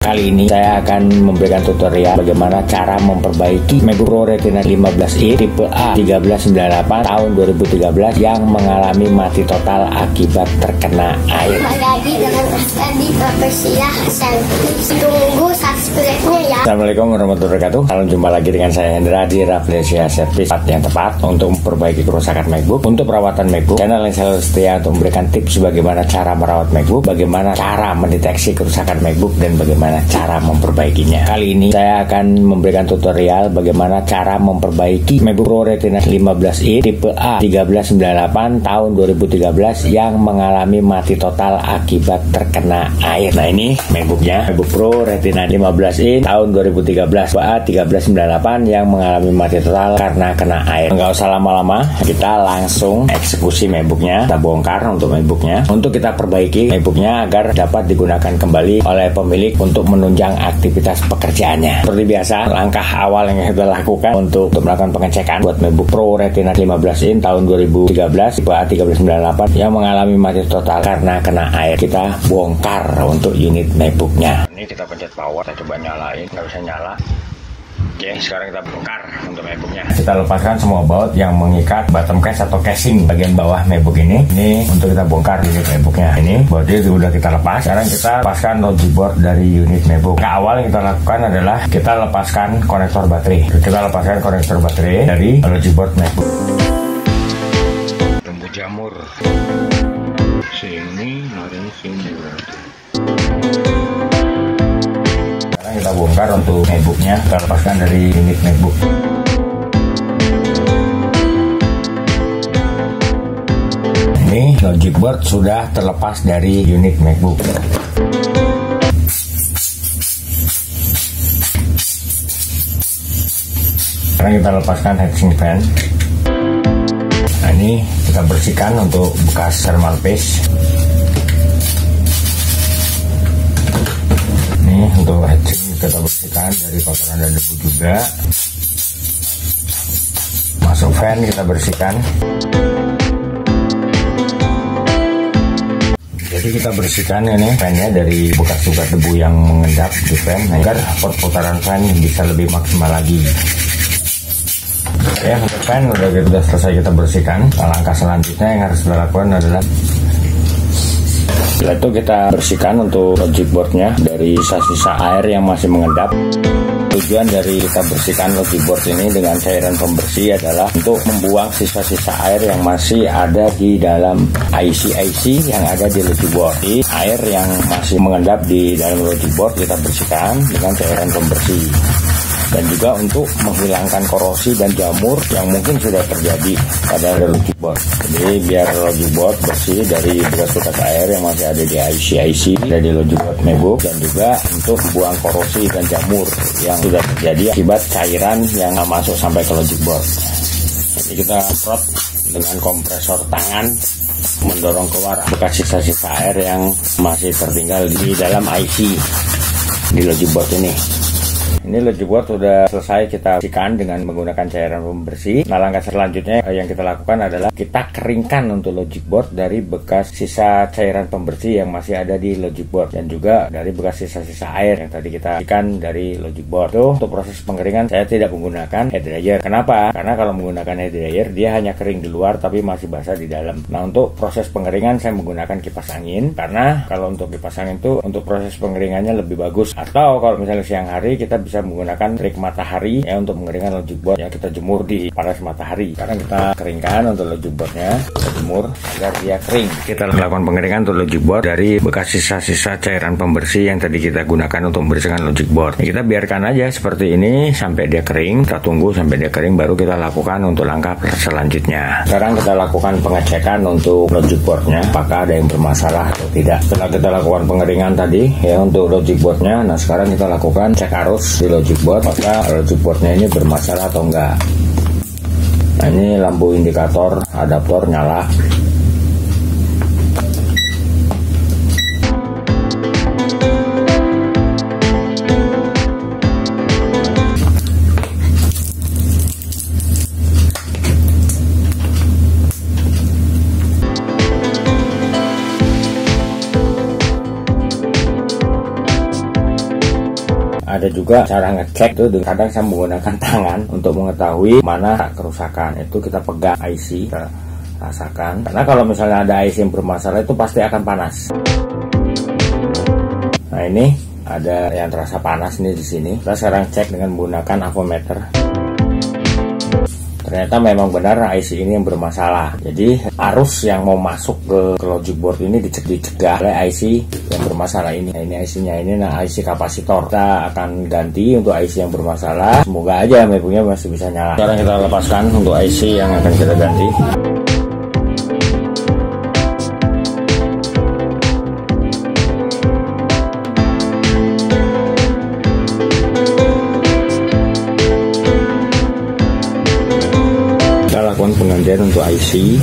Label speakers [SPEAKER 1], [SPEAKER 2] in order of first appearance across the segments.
[SPEAKER 1] Kali ini saya akan memberikan tutorial bagaimana cara memperbaiki MacBook Pro Retina 15i tipe A1398 tahun 2013 yang mengalami mati total akibat terkena air.
[SPEAKER 2] Lagi dengan tadi Persia Hasan. Tunggu subscribe-nya ya.
[SPEAKER 1] Assalamualaikum warahmatullahi wabarakatuh. Salam jumpa lagi dengan saya Hendra di Rafflesia Service, yang tepat untuk memperbaiki kerusakan MacBook, untuk perawatan MacBook. Channel yang selalu setia untuk memberikan tips bagaimana cara merawat MacBook, bagaimana cara mendeteksi kerusakan MacBook, dan bagaimana cara memperbaikinya. Kali ini saya akan memberikan tutorial bagaimana cara memperbaiki MacBook Pro Retina 15i tipe A1398 tahun 2013 yang mengalami mati total akibat terkena air. Nah, ini MacBooknya, MacBook Pro Retina 15i tahun 2013 A1398 yang mengalami mati total karena kena air. Nggak usah lama-lama, kita langsung eksekusi MacBooknya. Kita bongkar untuk MacBooknya, untuk kita perbaiki MacBooknya agar dapat digunakan kembali oleh pemilik untuk menunjang aktivitas pekerjaannya. Seperti biasa, langkah awal yang kita lakukan untuk melakukan pengecekan buat MacBook Pro Retina 15 in tahun 2013 tipe A1398 yang mengalami mati total karena kena air. Kita bongkar untuk unit MacBooknya. Ini kita pencet power, kita coba nyalain, nggak bisa nyala. Oke, sekarang kita bongkar untuk MacBooknya. Kita lepaskan semua baut yang mengikat bottom case atau casing bagian bawah MacBook ini. Ini untuk kita bongkar unit MacBooknya. Ini bautnya sudah kita lepas. Sekarang kita lepaskan logic board dari unit MacBook. Nah, awal yang kita lakukan adalah kita lepaskan konektor baterai. Kita lepaskan konektor baterai dari logic board MacBook. Tunggu jamur. Sini, larinya sini berarti. Kita bongkar untuk MacBooknya, kita lepaskan dari unit MacBook. Ini logic board sudah terlepas dari unit MacBook. Sekarang kita lepaskan heatsink fan. Nah, ini kita bersihkan untuk bekas thermal paste. Ini untuk heatsink kita bersihkan dari kotoran dan debu juga. Masuk fan kita bersihkan. Jadi kita bersihkan ini fannya dari bekas-bekas debu yang mengendap di fan agar perputaran fan bisa lebih maksimal lagi. Ya, untuk fan sudah selesai kita bersihkan. Langkah selanjutnya yang harus kita lakukan adalah setelah itu kita bersihkan untuk logic boardnya dari sisa-sisa air yang masih mengendap. Tujuan dari kita bersihkan logic board ini dengan cairan pembersih adalah untuk membuang sisa-sisa air yang masih ada di dalam IC yang ada di logic board. Jadi, air yang masih mengendap di dalam logic board kita bersihkan dengan cairan pembersih. Dan juga untuk menghilangkan korosi dan jamur yang mungkin sudah terjadi pada logic board. Jadi biar logic board bersih dari bekas-bekas air yang masih ada di IC dari logic board MacBook, dan juga untuk buang korosi dan jamur yang sudah terjadi akibat cairan yang masuk sampai ke logic board. Jadi kita semprot dengan kompresor tangan, mendorong keluar bekas sisa-sisa air yang masih tertinggal di dalam IC di logic board ini. Ini logic board sudah selesai kita bersihkan dengan menggunakan cairan pembersih. Nah, langkah selanjutnya yang kita lakukan adalah kita keringkan untuk logic board dari bekas sisa cairan pembersih yang masih ada di logic board, dan juga dari bekas sisa-sisa air yang tadi kita bersihkan dari logic board. Untuk proses pengeringan saya tidak menggunakan head dryer. Kenapa? Karena kalau menggunakan head dryer dia hanya kering di luar tapi masih basah di dalam. Nah, untuk proses pengeringan saya menggunakan kipas angin, karena kalau untuk kipas angin itu untuk proses pengeringannya lebih bagus. Atau kalau misalnya siang hari kita bisa menggunakan trik matahari ya untuk mengeringkan logic board yang kita jemur di panas matahari. Sekarang kita keringkan untuk logic boardnya, kita jemur agar dia kering. Kita lakukan pengeringan untuk logic board dari bekas sisa-sisa cairan pembersih yang tadi kita gunakan untuk membersihkan logic board. Kita biarkan aja seperti ini sampai dia kering. Kita tunggu sampai dia kering, baru kita lakukan untuk langkah selanjutnya. Sekarang kita lakukan pengecekan untuk logic boardnya, apakah ada yang bermasalah atau tidak. Setelah kita lakukan pengeringan tadi ya untuk logic boardnya, nah sekarang kita lakukan cek arus di logic board, maka logic boardnya ini bermasalah atau enggak. Nah, ini lampu indikator adaptor nyala. ada juga cara ngecek tuh, kadang saya menggunakan tangan untuk mengetahui mana kerusakan. Itu kita pegang IC, kita rasakan. Karena kalau misalnya ada IC yang bermasalah itu pasti akan panas. Nah ini ada yang terasa panas nih di sini. Kita sekarang cek dengan menggunakan avometer. Ternyata memang benar IC ini yang bermasalah. Jadi arus yang mau masuk ke logic board ini dicegah oleh IC yang bermasalah ini. Nah, ini IC-nya ini, nah IC kapasitor. Kita akan ganti untuk IC yang bermasalah. Semoga aja MacBook-nya masih bisa nyala. Sekarang kita lepaskan untuk IC yang akan kita ganti. Lakukan penggantian untuk IC.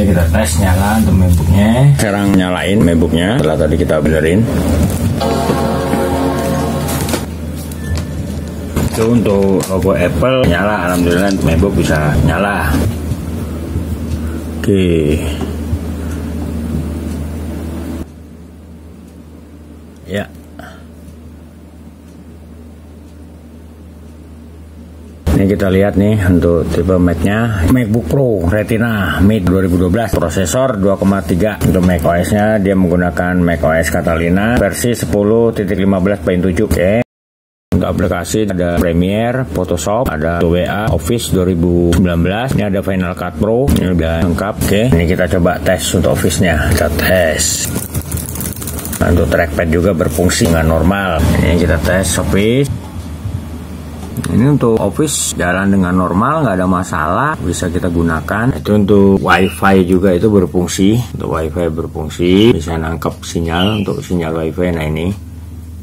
[SPEAKER 1] Kita tes nyala untuk MacBook-nya. Sekarang nyalain MacBook-nya setelah tadi kita benerin. Itu untuk logo Apple nyala, alhamdulillah untuk MacBook bisa nyala. Oke. Ya. Ini kita lihat nih untuk tipe Mac-nya, MacBook Pro Retina Mid 2012, prosesor 2,3. Untuk macOS-nya dia menggunakan macOS Catalina versi 10.15.7. Oke. Untuk aplikasi ada Premiere, Photoshop, ada WA, Office 2019. Ini ada Final Cut Pro, ini udah lengkap. Oke. Ini kita coba tes untuk Office-nya. Kita tes. Nah, untuk trackpad juga berfungsi dengan normal. Ini kita tes Office. Ini untuk Office jalan dengan normal, nggak ada masalah, bisa kita gunakan. Itu untuk WiFi juga itu berfungsi. Untuk WiFi berfungsi, bisa nangkep sinyal untuk sinyal WiFi. Nah ini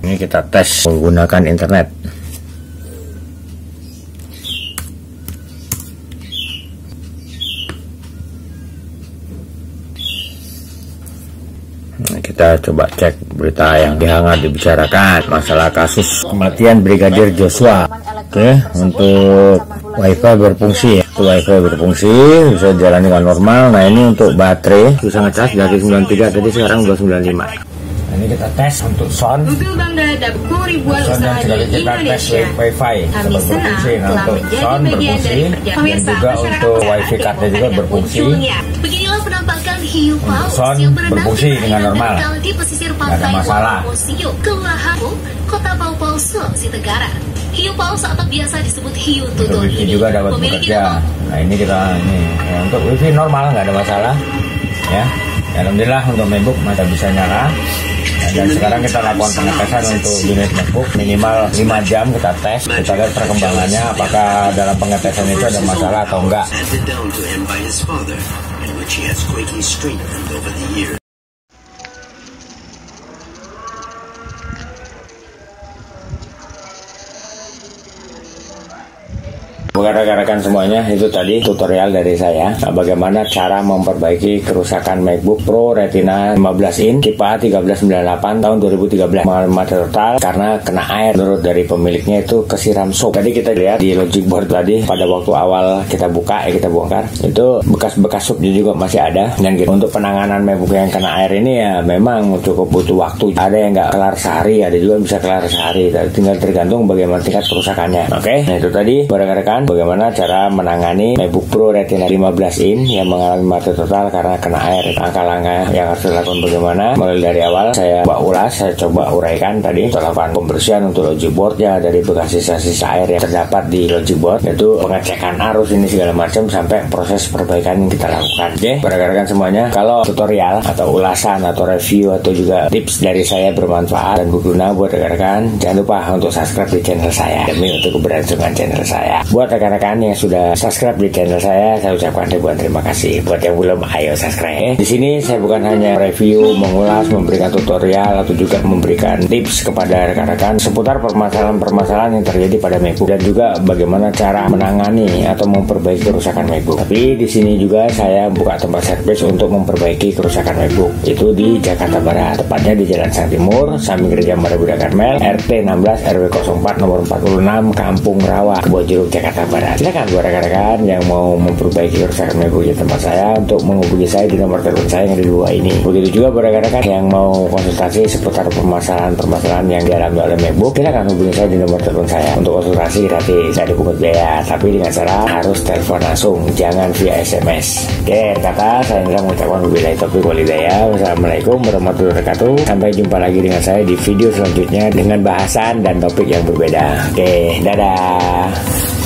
[SPEAKER 1] kita tes menggunakan internet. Kita coba cek berita yang hangat dibicarakan, masalah kasus kematian Brigadir Joshua. Oke, untuk WiFi berfungsi ya. Untuk WiFi berfungsi, bisa jalan dengan normal. Nah ini untuk baterai bisa ngecas dari 93 tadi, sekarang udah 95. Nah, ini kita tes untuk sound.
[SPEAKER 3] Google bangga dapur ribuan
[SPEAKER 1] Sound
[SPEAKER 3] usaha
[SPEAKER 1] dan
[SPEAKER 3] di
[SPEAKER 1] kita tes
[SPEAKER 3] Indonesia.
[SPEAKER 1] WiFi
[SPEAKER 3] Kami
[SPEAKER 1] tetap berfungsi. Nah, untuk sound berfungsi dan juga untuk WiFi cardnya juga berfungsi.
[SPEAKER 3] Beginilah penampakan hiu paus
[SPEAKER 1] sound
[SPEAKER 3] yang berenang
[SPEAKER 1] berfungsi dengan normal.
[SPEAKER 3] di pesisir
[SPEAKER 1] Nggak ada
[SPEAKER 3] pantai
[SPEAKER 1] masalah.
[SPEAKER 3] Wawamosio, Kelahamu, Kota Paupau, Sulawesi Tenggara. Hiu paus atau biasa disebut hiu
[SPEAKER 1] Untuk
[SPEAKER 3] tutul
[SPEAKER 1] wifi
[SPEAKER 3] ini
[SPEAKER 1] juga dapat
[SPEAKER 3] memiliki
[SPEAKER 1] bekerja.
[SPEAKER 3] nama
[SPEAKER 1] Nah ini kita ya, untuk wifi normal, nggak ada masalah ya. Alhamdulillah untuk MacBook masih bisa nyala. Nah, dan sekarang kita lakukan pengetesan untuk unit MacBook minimal 5 jam kita tes. Kita lihat perkembangannya apakah dalam pengetesan itu ada masalah atau enggak. Bukan rekan-rekan semuanya, itu tadi tutorial dari saya bagaimana cara memperbaiki kerusakan MacBook Pro Retina 15 in tipe A1398 tahun 2013 mengalami mati total karena kena air. Menurut dari pemiliknya itu kesiram soap. Tadi kita lihat di logic board tadi pada waktu awal kita buka kita bongkar, itu bekas-bekas soapnya juga masih ada. Dan gitu, untuk penanganan MacBook yang kena air ini ya memang cukup butuh waktu. Ada yang nggak kelar sehari, ada juga bisa kelar sehari. Tinggal tergantung bagaimana tingkat kerusakannya. Oke, nah itu tadi rekan-rekan bagaimana cara menangani MacBook Pro Retina 15 in yang mengalami mati total karena kena air. Langkah-langkah yang harus dilakukan bagaimana? Mulai dari awal saya coba uraikan tadi. Kita lakukan pembersihan untuk logic board ya dari bekas sisa-sisa air yang terdapat di logic board, yaitu pengecekan arus ini segala macam sampai proses perbaikan yang kita lakukan. Oke, rekan-rekan semuanya, kalau tutorial atau ulasan atau review atau juga tips dari saya bermanfaat dan berguna buat rekan-rekan, jangan lupa untuk subscribe di channel saya demi untuk keberlangsungan channel saya. Buat rekan-rekan yang sudah subscribe di channel saya ucapkan ribuan terima kasih. Buat yang belum, ayo subscribe. Di sini saya bukan hanya review, mengulas, memberikan tutorial atau juga memberikan tips kepada rekan-rekan seputar permasalahan-permasalahan yang terjadi pada MacBook dan juga bagaimana cara menangani atau memperbaiki kerusakan MacBook. Tapi di sini juga saya buka tempat servis untuk memperbaiki kerusakan MacBook. Itu di Jakarta Barat, tepatnya di Jalan Sang Timur, samping Gereja Maria Buddha Karmel, RT 16 RW 04 nomor 46, Kampung Rawa, Kebonjeruk, Jakarta Barat. Silakan buat rekan-rekan yang mau memperbaiki kerusakan MacBook di tempat saya untuk menghubungi saya di nomor telepon saya yang di bawah ini. Begitu juga buat rekan-rekan yang mau konsultasi seputar permasalahan yang dialami oleh MacBook, silakan hubungi saya di nomor telepon saya. Untuk konsultasi gratis, saya dipungut biaya, tapi dengan syarat harus telepon langsung, jangan via SMS. Oke, kata saya Indra mengucapkan wabillahi taufiq wal hidayah. Wassalamualaikum warahmatullahi wabarakatuh. Sampai jumpa lagi dengan saya di video selanjutnya dengan bahasan dan topik yang berbeda. Oke, dadah.